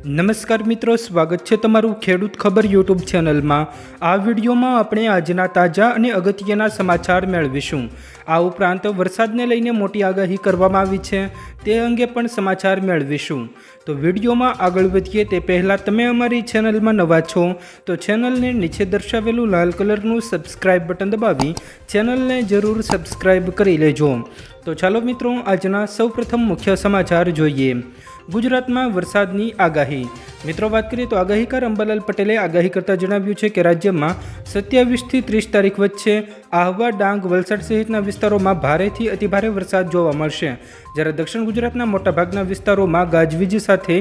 નમસ્કાર મિત્રો, સ્વાગત છે તમારું ખેડૂત ખબર યુટ્યુબ ચેનલમાં। આ વિડીયોમાં આપણે આજના તાજા અને અગત્યના સમાચાર મેળવીશું। આ ઉપરાંત વરસાદને લઈને મોટી આગાહી કરવામાં આવી છે, તે અંગે પણ સમાચાર મેળવીશું। તો વિડીયોમાં આગળ વધીએ તે પહેલાં તમે અમારી ચેનલમાં નવા છો તો ચેનલને નીચે દર્શાવેલું લાલ કલરનું સબસ્ક્રાઇબ બટન દબાવી ચેનલને જરૂર સબસ્ક્રાઇબ કરી લેજો। તો ચાલો મિત્રો, આજના સૌપ્રથમ મુખ્ય સમાચાર જોઈએ। ગુજરાતમાં વરસાદની આગાહી। મિત્રો, વાત કરીએ તો આગાહીકાર અંબાલાલ પટેલે આગાહી કરતાં જણાવ્યું છે કે રાજ્યમાં 27 થી 30 તારીખ વચ્ચે આહવા, ડાંગ, વલસાડ સહિતના વિસ્તારોમાં ભારેથી અતિભારે વરસાદ જોવા મળશે, જ્યારે દક્ષિણ ગુજરાતના મોટાભાગના વિસ્તારોમાં ગાજવીજ સાથે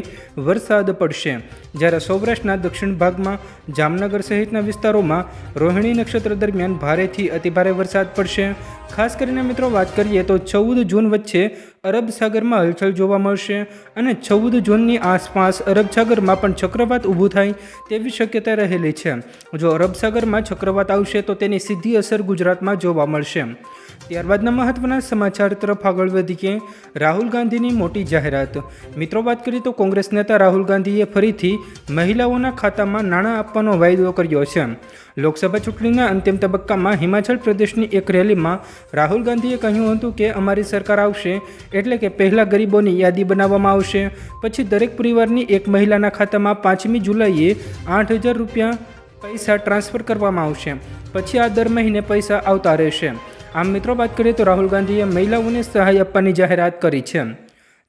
વરસાદ પડશે, જ્યારે સૌરાષ્ટ્રના દક્ષિણ ભાગમાં જામનગર સહિતના વિસ્તારોમાં રોહિણી નક્ષત્ર દરમિયાન ભારેથી અતિભારે વરસાદ પડશે। ખાસ કરીને મિત્રો વાત કરીએ તો 14 જૂન વચ્ચે અરબ સાગરમાં હલચલ જોવા મળશે અને 14 જૂનની આસપાસ અરબ સાગરમાં પણ ચક્રવાત ઊભું થાય તેવી શક્યતા રહેલી છે। જો અરબ સાગરમાં ચક્રવાત આવશે તો તેની સીધી અસર ગુજરાતમાં જોવા મળશે। ત્યારબાદના મહત્વના સમાચાર તરફ આગળ વધીએ। રાહુલ ગાંધીની મોટી જાહેરાત। મિત્રો, વાત કરીએ તો કોંગ્રેસ નેતા રાહુલ ગાંધીએ ફરીથી મહિલાઓના ખાતામાં નાણાં આપવાનો વાયદો કર્યો છે। લોકસભા ચૂંટણીના અંતિમ તબક્કામાં હિમાચલ પ્રદેશની એક રેલીમાં રાહુલ ગાંધીએ કહ્યું હતું કે અમારી સરકાર આવશે એટલે કે પહેલાં ગરીબોની યાદી બનાવવામાં આવશે, પછી દરેક પરિવારની એક મહિલાના ખાતામાં 5મી જુલાઈએ 8,000 રૂપિયા પૈસા ટ્રાન્સફર કરવામાં આવશે, પછી આ દર મહિને પૈસા આવતા રહેશે। આમ મિત્રો, વાત કરીએ તો રાહુલ ગાંધીએ મહિલાઓને સહાય આપવાની જાહેરાત કરી છે।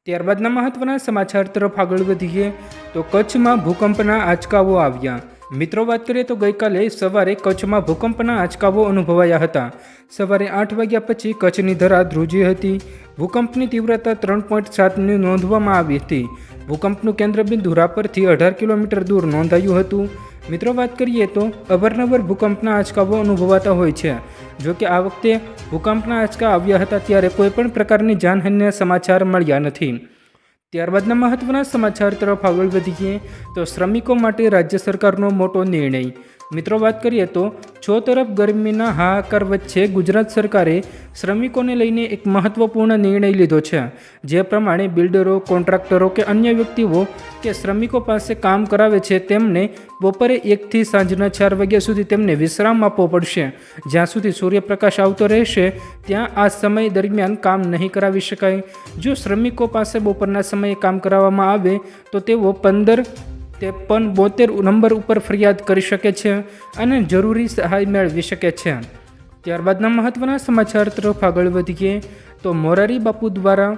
ત્યારબાદના મહત્વના સમાચાર તરફ આગળ વધીએ તો કચ્છમાં ભૂકંપના આંચકાઓ આવ્યા। મિત્રો, વાત કરીએ તો ગઈકાલે સવારે કચ્છમાં ભૂકંપના આંચકાઓ અનુભવાયા હતા। સવારે 8 વાગ્યા પછી કચ્છની ધરા ધ્રુજી હતી। ભૂકંપની તીવ્રતા 3.7ની નોંધવામાં આવી હતી। ભૂકંપનું કેન્દ્રબિંદુ રાપરથી 18 કિલોમીટર દૂર નોંધાયું હતું। મિત્રો, વાત કરીએ તો અવારનવાર ભૂકંપના આંચકાઓ અનુભવાતા હોય છે, જો કે આ વખતે ભૂકંપના આંચકા આવ્યા હતા ત્યારે કોઈપણ પ્રકારની જાનહાનિના સમાચાર મળ્યા નથી। ત્યારબાદના મહત્વના સમાચાર તરફ આગળ વધીએ તો શ્રમિકો માટે રાજ્ય સરકારનો મોટો નિર્ણય। મિત્રો, વાત કરીએ તો તરફ ગરમીના હાહાકાર વચ્ચે ગુજરાત સરકારે શ્રમિકોને લઈને એક મહત્વપૂર્ણ નિર્ણય લીધો છે, જે પ્રમાણે બિલ્ડરો, કોન્ટ્રાક્ટરો કે અન્ય વ્યક્તિઓ કે શ્રમિકો પાસે કામ કરાવે છે તેમને બપોરે 1 થી સાંજના 4 વાગ્યા સુધી તેમને વિશ્રામ આપવો પડશે। જ્યાં સુધી સૂર્યપ્રકાશ આવતો રહેશે ત્યાં આ સમય દરમિયાન કામ નહીં કરાવી શકાય। જો શ્રમિકો પાસે બપોરના સમયે કામ કરાવવામાં આવે તો તેઓ 15-73 નંબર ઉપર ફરિયાદ કરી શકે છે અને જરૂરી સહાય મેળવી શકે છે। ત્યારબાદના મહત્વના સમાચાર તરફ આગળ વધીએ તો મોરારી બાપુ દ્વારા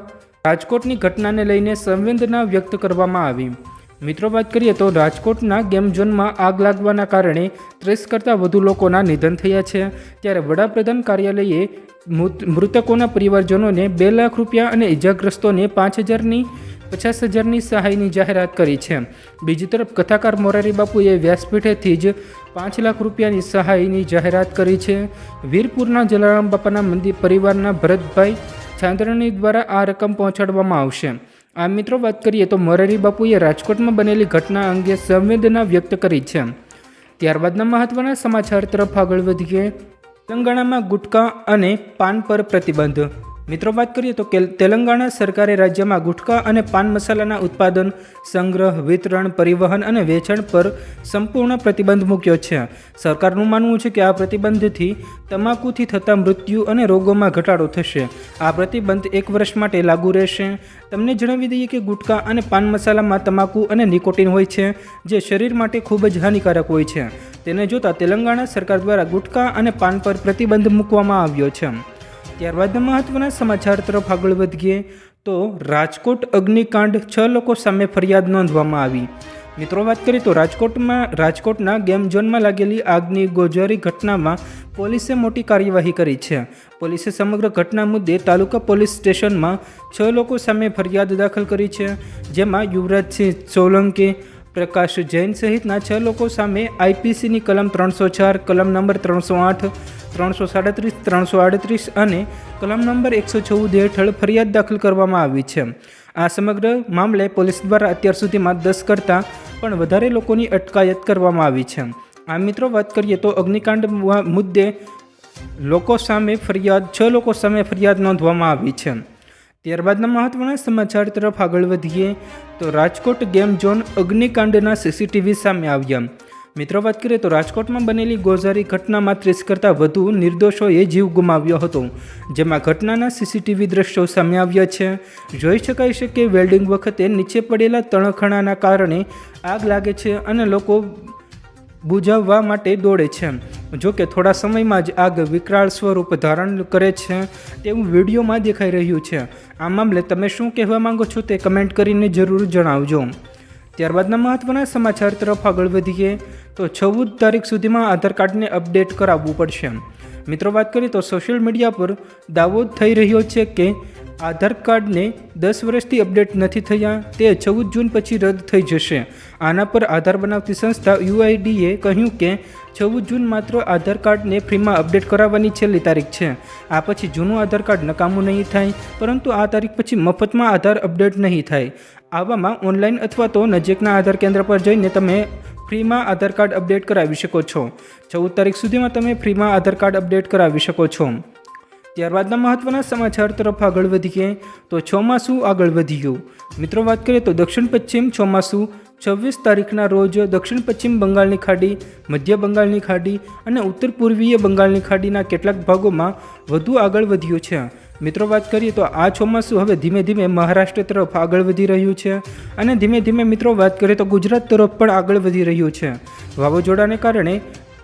રાજકોટની ઘટનાને લઈને સંવેદના વ્યક્ત કરવામાં આવી। મિત્રો, વાત કરીએ તો રાજકોટના ગેમ ઝોનમાં આગ લાગવાના કારણે 30 કરતાં વધુ લોકોના નિધન થયા છે, ત્યારે વડાપ્રધાન કાર્યાલયે મૃતકોના પરિવારજનોને 2 લાખ રૂપિયા અને ઇજાગ્રસ્તોને 50,000ની સહાયની જાહેરાત કરી છે। બીજી તરફ કથાકાર મોરારી બાપુએ વ્યાસપીઠેથી જ 5 લાખ રૂપિયાની સહાયની જાહેરાત કરી છે। વીરપુરના જલારામ બાપાના મંદિર પરિવારના ભરતભાઈ ચાંદ્રાણી દ્વારા આ રકમ પહોંચાડવામાં આવશે। આ મિત્રો, વાત કરીએ તો મોરારી બાપુએ રાજકોટમાં બનેલી ઘટના અંગે સંવેદના વ્યક્ત કરી છે। ત્યારબાદના મહત્વના સમાચાર તરફ આગળ વધીએ। તેલંગાણામાં ગુટખા અને પાન પર પ્રતિબંધ। મિત્રો, વાત કરીએ તો તેલંગાણા સરકારે રાજ્યમાં ગુટખા અને પાન મસાલાના ઉત્પાદન, સંગ્રહ, વિતરણ, પરિવહન અને વેચાણ પર સંપૂર્ણ પ્રતિબંધ મૂક્યો છે। સરકારનું માનવું છે કે આ પ્રતિબંધથી તમાકુથી થતા મૃત્યુ અને રોગોમાં ઘટાડો થશે। આ પ્રતિબંધ 1 વર્ષ માટે લાગુ રહેશે। તમને જણાવી દઈએ કે ગુટખા અને પાન મસાલામાં તમાકુ અને નિકોટિન હોય છે, જે શરીર માટે ખૂબ જ હાનિકારક હોય છે। તેને જોતાં તેલંગાણા સરકાર દ્વારા ગુટખા અને પાન પર પ્રતિબંધ મૂકવામાં આવ્યો છે। ત્યારબાદના મહત્વના સમાચાર તરફ આગળ વધીએ તો રાજકોટ અગ્નિકાંડ, 6 લોકો સામે ફરિયાદ નોંધવામાં આવી। મિત્રો, વાત કરીએ તો રાજકોટના ગેમ ઝોનમાં લાગેલી આગની ગોઝારી ઘટનામાં પોલીસે મોટી કાર્યવાહી કરી છે। પોલીસે સમગ્ર ઘટના મુદ્દે તાલુકા પોલીસ સ્ટેશનમાં 6 લોકો સામે ફરિયાદ દાખલ કરી છે, જેમાં યુવરાજસિંહ સોલંકી, પ્રકાશ જૈન સહિતના 6 લોકો સામે આઈપીસીની કલમ 304, કલમ નંબર 308, 337, 338 અને કલમ નંબર 114 હેઠળ ફરિયાદ દાખલ કરવામાં આવી છે। આ સમગ્ર મામલે પોલીસ દ્વારા અત્યાર સુધીમાં 10 કરતાં પણ વધારે લોકોની અટકાયત કરવામાં આવી છે। આ મિત્રો, વાત કરીએ તો અગ્નિકાંડ મુદ્દે 6 લોકો સામે ફરિયાદ નોંધવામાં આવી છે। ત્યારબાદના મહત્વના સમાચાર તરફ આગળ વધીએ તો રાજકોટ ગેમ ઝોન અગ્નિકાંડના સીસીટીવી સામે આવ્યા. મિત્રો, વાત કરીએ તો રાજકોટમાં બનેલી ગોઝારી ઘટનામાં 30 કરતાં વધુ નિર્દોષોએ જીવ ગુમાવ્યો હતો, જેમાં ઘટનાના સીસીટીવી દ્રશ્યો સામે આવ્યા છે. જોઈ શકાય છે કે વેલ્ડિંગ વખતે નીચે પડેલા તણખણાના કારણે આગ લાગે છે અને લોકો બુઝાવવા માટે દોડે છે. જો કે થોડા સમયમાં જ આગ વિકરાળ સ્વરૂપ ધારણ કરે છે તેવું વિડીયોમાં દેખાઈ રહ્યું છે. આ મામલે તમે શું કહેવા માંગો છો તે કમેન્ટ કરીને જરૂર જણાવજો. ત્યારબાદના મહત્વના સમાચાર તરફ આગળ વધીએ તો 14 તારીખ સુધીમાં આધાર કાર્ડને અપડેટ કરાવવું પડશે. મિત્રો, વાત કરીએ તો સોશિયલ મીડિયા પર દાવો થઈ રહ્યો છે કે આધાર કાર્ડને 10 વર્ષથી અપડેટ નથી થયા, તે 14 જૂન પછી રદ થઈ જશે. આના પર આધાર બનાવતી સંસ્થા UIDએ કહ્યું કે 14 જૂન માત્ર આધાર કાર્ડને ફ્રીમાં અપડેટ કરાવવાની છેલ્લી તારીખ છે. આ પછી જૂનું આધાર કાર્ડ નકામું નહીં થાય, પરંતુ આ તારીખ પછી મફતમાં આધાર અપડેટ નહીં થાય. આવામાં ઓનલાઈન અથવા તો નજીકના આધાર કેન્દ્ર પર જઈને તમે ફ્રીમાં આધાર કાર્ડ અપડેટ કરાવી શકો છો. 14 તારીખ સુધીમાં તમે ફ્રીમાં આધાર કાર્ડ અપડેટ કરાવી શકો છો. ત્યારબાદના મહત્વના સમાચાર તરફ આગળ વધીએ તો ચોમાસું આગળ વધ્યું. મિત્રો, વાત કરીએ તો દક્ષિણ પશ્ચિમ ચોમાસું 26 તારીખના રોજ દક્ષિણ પશ્ચિમ બંગાળની ખાડી, મધ્ય બંગાળની ખાડી અને ઉત્તર પૂર્વીય બંગાળની ખાડીના કેટલાક ભાગોમાં વધુ આગળ વધ્યું છે. મિત્રો, વાત કરીએ તો આ ચોમાસું હવે ધીમે ધીમે મહારાષ્ટ્ર તરફ આગળ વધી રહ્યું છે અને ધીમે ધીમે મિત્રો વાત કરીએ તો ગુજરાત તરફ પણ આગળ વધી રહ્યું છે. વાવાઝોડાને કારણે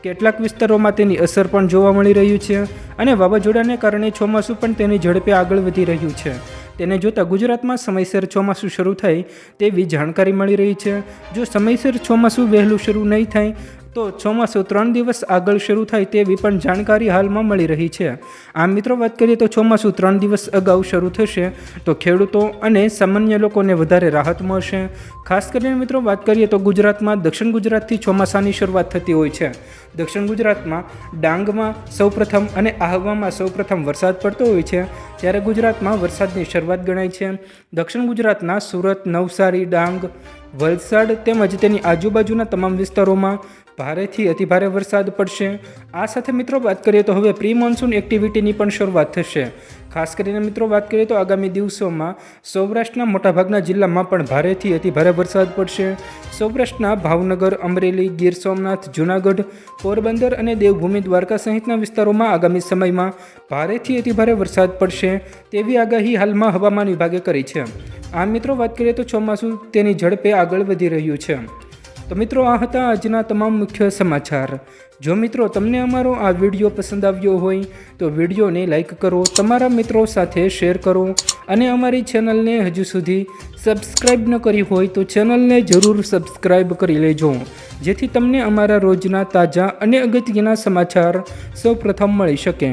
કેટલાક વિસ્તારોમાં તેની અસર પણ જોવા મળી રહ્યું છે અને વાવાઝોડાને કારણે ચોમાસું પણ તેની ઝડપે આગળ વધી રહ્યું છે. તેને જોતાં ગુજરાતમાં સમયસર ચોમાસું શરૂ થાય તેવી જાણકારી મળી રહી છે. જો સમયસર ચોમાસું વહેલું શરૂ નહીં થાય તો ચોમાસું 3 દિવસ આગળ શરૂ થાય તેવી પણ જાણકારી હાલમાં મળી રહી છે. આમ મિત્રો, વાત કરીએ તો ચોમાસું 3 દિવસ અગાઉ શરૂ થશે તો ખેડૂતો અને સામાન્ય લોકોને વધારે રાહત મળશે. ખાસ કરીને મિત્રો વાત કરીએ તો ગુજરાતમાં દક્ષિણ ગુજરાતથી ચોમાસાની શરૂઆત થતી હોય છે. દક્ષિણ ગુજરાતમાં ડાંગમાં સૌપ્રથમ અને આહવામાં સૌપ્રથમ વરસાદ પડતો હોય છે, ત્યારે ગુજરાતમાં વરસાદની શરૂઆત ગણાય છે. દક્ષિણ ગુજરાતના સુરત, નવસારી, ડાંગ, વલસાડ તેમજ તેની આજુબાજુના તમામ વિસ્તારોમાં ભારેથી અતિભારે વરસાદ પડશે. આ સાથે મિત્રો વાત કરીએ તો હવે પ્રી મોન્સૂન એક્ટિવિટીની પણ શરૂઆત થશે. ખાસ કરીને મિત્રો વાત કરીએ તો આગામી દિવસોમાં સૌરાષ્ટ્રના મોટાભાગના જિલ્લામાં પણ ભારેથી અતિભારે વરસાદ પડશે. સૌરાષ્ટ્રના ભાવનગર, અમરેલી, ગીર સોમનાથ, જૂનાગઢ, પોરબંદર અને દેવભૂમિ દ્વારકા સહિતના વિસ્તારોમાં આગામી સમયમાં ભારેથી અતિભારે વરસાદ પડશે તેવી આગાહી હાલમાં હવામાન વિભાગે કરી છે. આમ મિત્રો વાત કરીએ તો ચોમાસું તેની ઝડપે આગળ વધી રહ્યું છે. તો મિત્રો, આ હતા આજના તમામ મુખ્ય સમાચાર. જો મિત્રો તમને અમારો આ વિડીયો પસંદ આવ્યો હોય તો વિડીયોને લાઈક કરો, તમારા મિત્રો સાથે શેર કરો અને અમારી ચેનલને હજુ સુધી સબસ્ક્રાઈબ ન કરી હોય તો ચેનલને જરૂર સબસ્ક્રાઈબ કરી લેજો, જેથી તમને અમારા રોજના તાજા અને અગત્યના સમાચાર સૌપ્રથમ મળી શકે.